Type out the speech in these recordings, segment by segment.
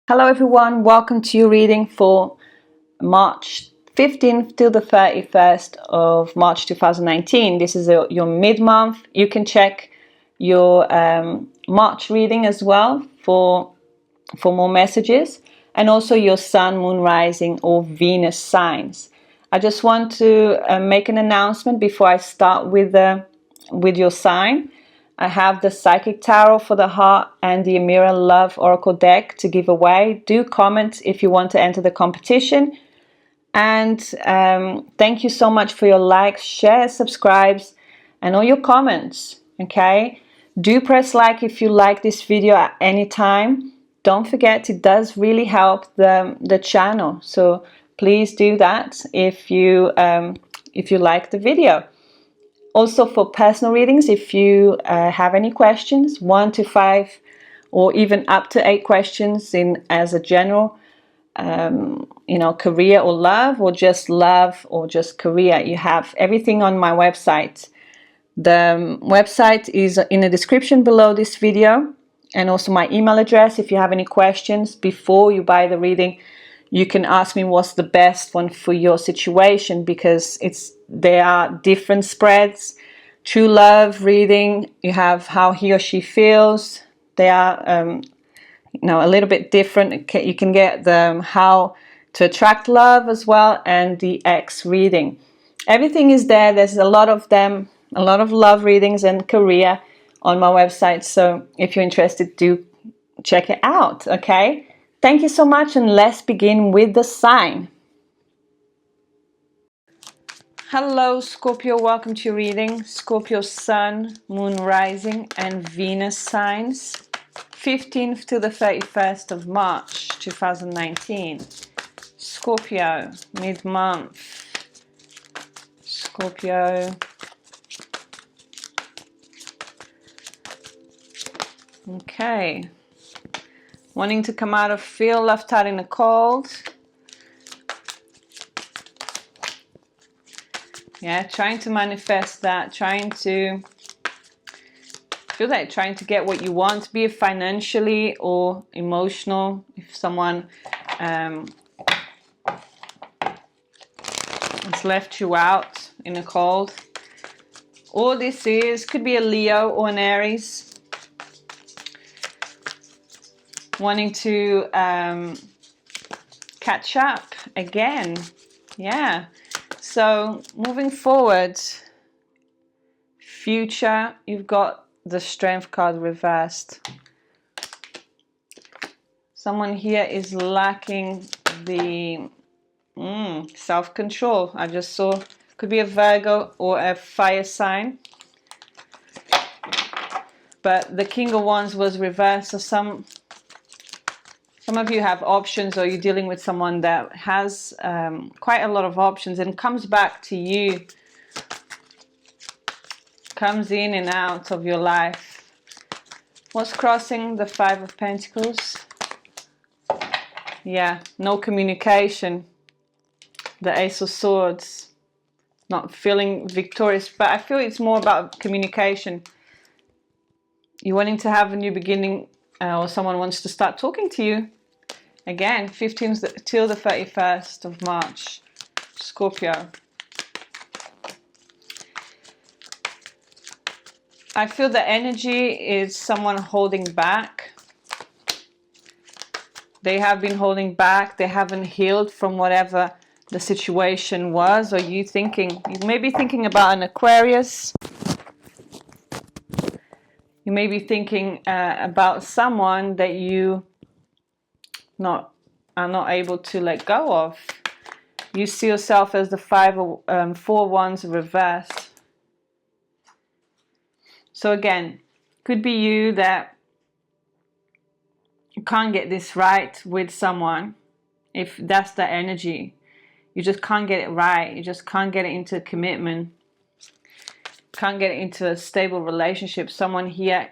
Hello everyone, welcome to your reading for March 15th till the 31st of March 2019. This is your mid-month. You can check your March reading as well for more messages, and also your Sun, Moon, Rising or Venus signs. I just want to make an announcement before I start with your sign. I have the Psychic Tarot for the Heart and the Amira Love Oracle deck to give away. Do comment if you want to enter the competition. And thank you so much for your likes, shares, subscribes, and all your comments. Okay? Do press like if you like this video at any time. Don't forget, it does really help the channel. So please do that if you like the video. Also, for personal readings, if you have any questions, 1 to 5 or even up to 8 questions as a general, career or love, or just career, you have everything on my website. The website is in the description below this video, and also my email address. If you have any questions before you buy the reading, you can ask me what's the best one for your situation, because there are different spreads. True love reading, you have how he or she feels. They are a little bit different. You can get the how to attract love as well, and the X reading. Everything is there. There's a lot of them, a lot of love readings and career on my website. So if you're interested, do check it out. Okay, thank you so much, and let's begin with the sign. Hello Scorpio, welcome to your reading. Scorpio Sun, Moon, Rising and Venus signs, 15th to the 31st of March 2019. Scorpio, mid-month. Scorpio. Okay. Wanting to come out of feel left out in the cold. Yeah, trying to manifest that, trying to get what you want, be it financially or emotional. If someone has left you out in the cold. All this could be a Leo or an Aries. Wanting to catch up again. Yeah. So moving forward, future, you've got the Strength card reversed. Someone here is lacking the self-control. I just saw, could be a Virgo or a fire sign. But the King of Wands was reversed. So some of you have options, or you're dealing with someone that has quite a lot of options and comes back to you, comes in and out of your life. What's crossing? The Five of Pentacles. Yeah, no communication. The Ace of Swords. Not feeling victorious, but I feel it's more about communication. You're wanting to have a new beginning, or someone wants to start talking to you. Again, 15th till the 31st of March, Scorpio. I feel the energy is someone holding back. They have been holding back. They haven't healed from whatever the situation was. Or you may be thinking about an Aquarius. You may be thinking about someone that you are not able to let go of. You see yourself as the 4 Wands reversed. So again, could be you that you can't get this right with someone. If that's the energy, you just can't get it right. You just can't get it into commitment. Can't get it into a stable relationship. Someone here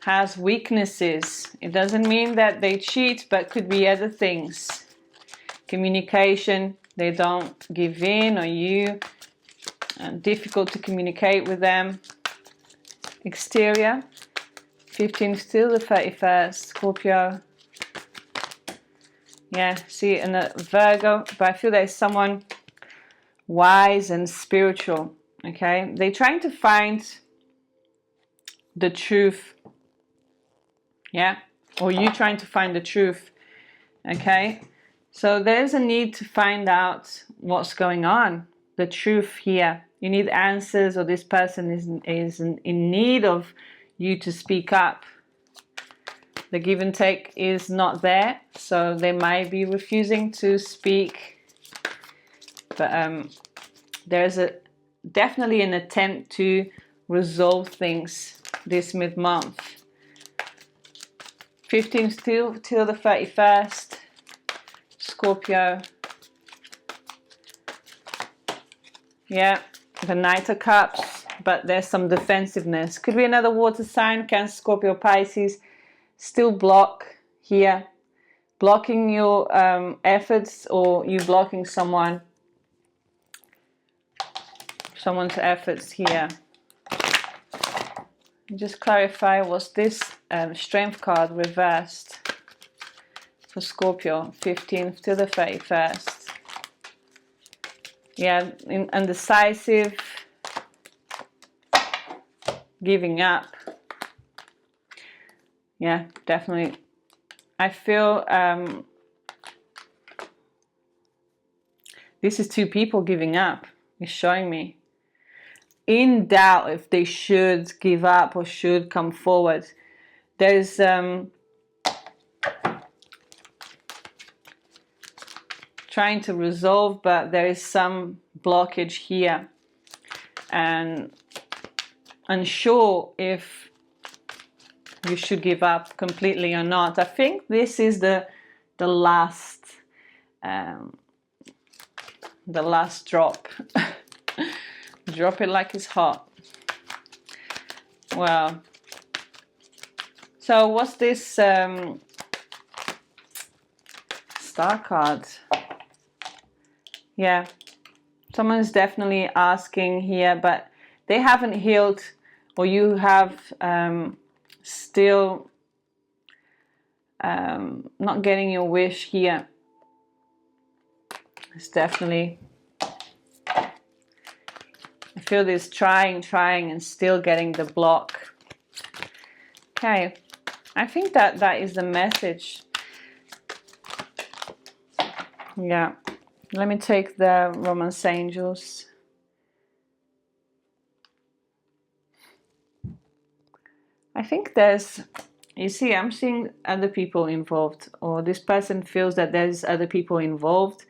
has weaknesses. It doesn't mean that they cheat, but could be other things. Communication, they don't give in, or you difficult to communicate with them. Exterior, 15th till the 31st, Scorpio. Yeah, see, and a Virgo, but I feel there's someone wise and spiritual, okay? They're trying to find the truth, yeah? Or you trying to find the truth, okay? So there's a need to find out what's going on, the truth here. You need answers, or this person is in need of you to speak up. The give and take is not there, so they might be refusing to speak. But there's definitely an attempt to resolve things this mid-month. 15th till the 31st, Scorpio. Yeah, the Knight of Cups, but there's some defensiveness. Could be another water sign, Cancer, Scorpio, Pisces. Still block here, blocking your efforts, or you blocking someone's efforts here. Just clarify, was this Strength card reversed for Scorpio, 15th to the 31st? Yeah, indecisive, giving up. Yeah, definitely. I feel this is two people giving up. It's showing me. In doubt if they should give up or should come forward. There's trying to resolve, but there is some blockage here. And unsure if you should give up completely or not. I think this is the last drop. Drop it like it's hot. Well, so what's this star card? Yeah, someone's definitely asking here, but they haven't healed, or you have still not getting your wish here. It's definitely, I feel this trying and still getting the block. Okay, I think that is the message. Yeah, let me take the Romance Angels. I think there's, you see, I'm seeing other people involved, or this person feels that there's other people involved.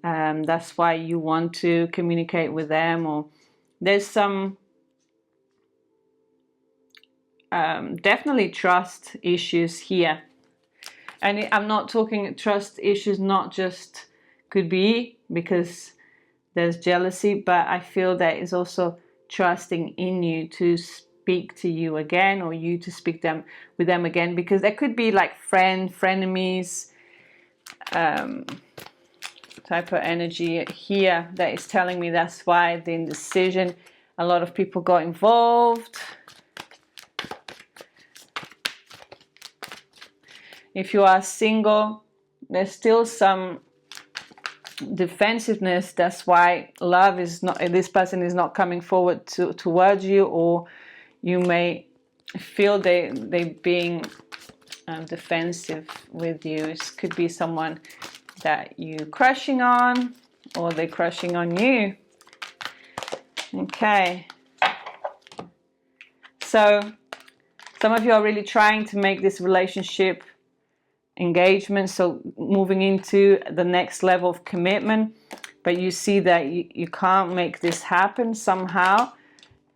That's why you want to communicate with them, or there's some definitely trust issues here. And I'm not talking trust issues, not just could be because there's jealousy, but I feel that is also trusting in you to speak to you again, or you to speak with them again, because there could be like frenemies type of energy here that is telling me that's why the indecision. A lot of people got involved. If you are single, there's still some defensiveness. That's why love is not, this person is not coming forward towards you, or you may feel they being defensive with you. It could be someone that you're crushing on, or they're crushing on you. Okay, so some of you are really trying to make this relationship engagement, so moving into the next level of commitment, but you see that you can't make this happen somehow.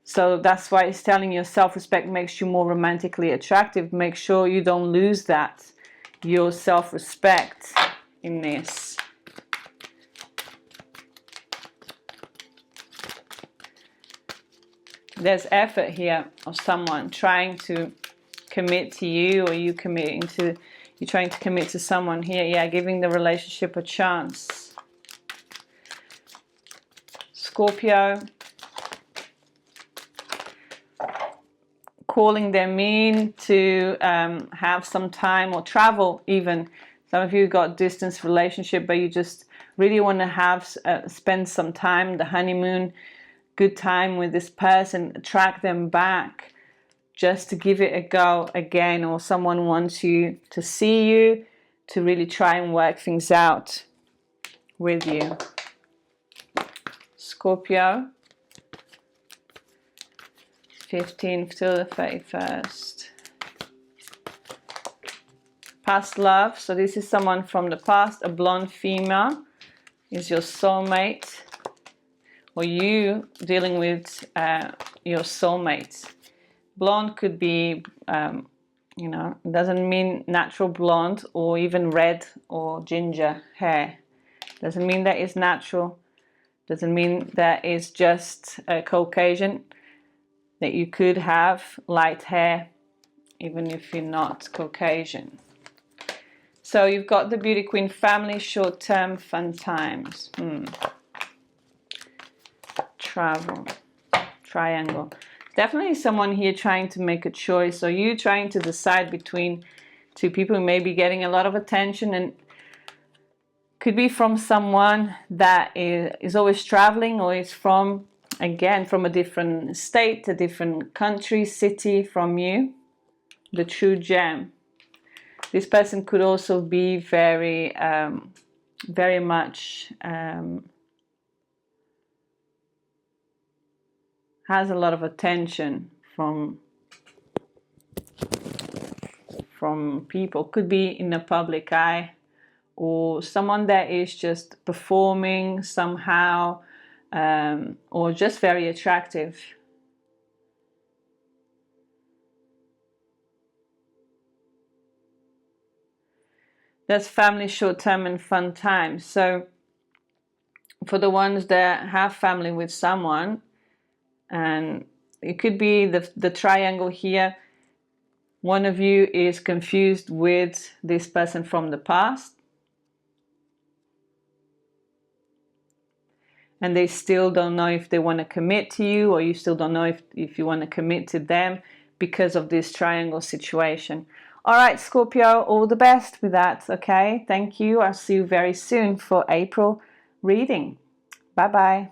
So that's why it's telling you self-respect makes you more romantically attractive. Make sure you don't lose that, your self-respect in this. There's effort here of someone trying to commit to you, or you committing to, you're trying to commit to someone here. Yeah, giving the relationship a chance. Scorpio. calling them in to have some time or travel even. Some of you got distance relationship, but you just really want to have spend some time, the honeymoon, good time with this person, attract them back just to give it a go again, or someone wants you to see you to really try and work things out with you. Scorpio, 15th till the 31st. Past love, so this is someone from the past, a blonde female is your soulmate, or you dealing with your soulmate. Blonde could be, you know, it doesn't mean natural blonde or even red or ginger hair. Doesn't mean that it's natural. Doesn't mean that it's just a Caucasian. That you could have light hair even if you're not Caucasian. So you've got the Beauty Queen, family, short-term, fun times. Travel, triangle. Definitely someone here trying to make a choice, or you trying to decide between two people who may be getting a lot of attention, and could be from someone that is always traveling, or is from, again, from a different state, a different country, city from you. The true gem. This person could also be very, very much has a lot of attention from people. Could be in the public eye, or someone that is just performing somehow, or just very attractive. That's family, short-term, and fun times. So for the ones that have family with someone, and it could be the triangle here, one of you is confused with this person from the past, and they still don't know if they want to commit to you, or you still don't know if you want to commit to them because of this triangle situation. All right, Scorpio, all the best with that, okay? Thank you. I'll see you very soon for April reading. Bye-bye.